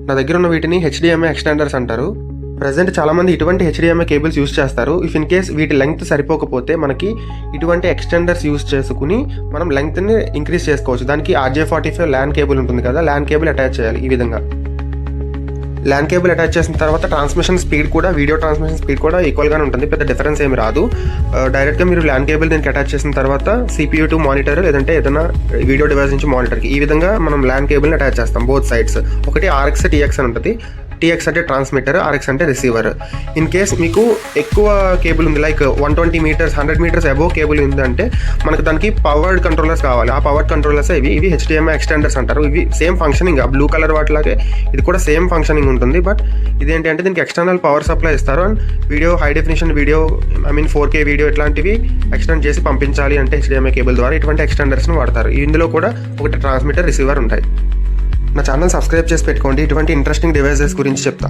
నా దగ్గర ఉన్న వీటిని హెచ్డిఎంఐ ఎక్స్టెండర్స్ అంటారు. ప్రజెంట్ చాలామంది ఇటువంటి హెచ్డిఎంఐ కేబుల్స్ యూస్ చేస్తారు. ఇఫ్ ఇన్ కేస్ వీటి లెంగ్త్ సరిపోకపోతే మనకి ఇటువంటి ఎక్స్టెండర్స్ యూస్ చేసుకుని మనం లెంగ్త్ని ఇంక్రీజ్ చేసుకోవచ్చు. దానికి RJ45 ల్యాన్ కేబుల్ ఉంటుంది కదా, ల్యాన్ కేబుల్ అటాచ్ చేయాలి. ఈ విధంగా ల్యాన్ కేబుల్ అటాచ్ చేసిన తర్వాత ట్రాన్స్మిషన్ స్పీడ్ కూడా, వీడియో ట్రాన్స్మిషన్ స్పీడ్ కూడా ఈక్వల్గానే ఉంటుంది, పెద్ద డిఫరెన్స్ ఏమి రాదు. డైరెక్ట్గా మీరు ల్యాన్ కేబుల్ దీనికి అటాచ్ చేసిన తర్వాత CPU టు మానిటర్ లేదంటే ఏదైనా వీడియో డివైస్ నుంచి మానిటర్కి ఈ విధంగా మనం ల్యాన్ కేబుల్ని అటాచ్ చేస్తాం బోత్ సైడ్స్. ఒకటి RX TX అని ఉంటుంది. TX అంటే ట్రాన్స్మిటర్, RX అంటే రిసీవర్. ఇన్ కేస్ మీకు ఎక్కువ కేబుల్ ఉంది, like 120 metres 100 metres above cable ఉందంటే మనకు దానికి పవర్డ్ కంట్రోలర్స్ కావాలి. ఆ పవర్డ్ కంట్రోలర్స్ ఇవి HDMI ఎక్స్టెండర్స్ అంటారు. ఇవి సేమ్ ఫంక్షనింగ్, ఆ బ్లూ కలర్ వాటిలాగే ఇది కూడా సేమ్ ఫంక్షనింగ్ ఉంటుంది. బట్ ఇదేంటి అంటే దీనికి ఎక్స్టర్నల్ పవర్ సప్లై ఇస్తారు. And video, high definition video, 4K video ఇట్లాంటివి ఎక్స్టెండ్ చేసి పంపించాలి అంటే HDMI కేబుల్ ద్వారా ఇటువంటి ఎక్స్టెండర్స్ని వాడతారు. ఇందులో కూడా ఒకటి ట్రాన్స్మిటర్, రిసీవర్ ఉంటాయి. నా ఛానల్ సబ్స్క్రైబ్ చేసి పెట్టుకోండి, ఇటువంటి ఇంట్రెస్టింగ్ డివైసెస్ గురించి చెప్తా.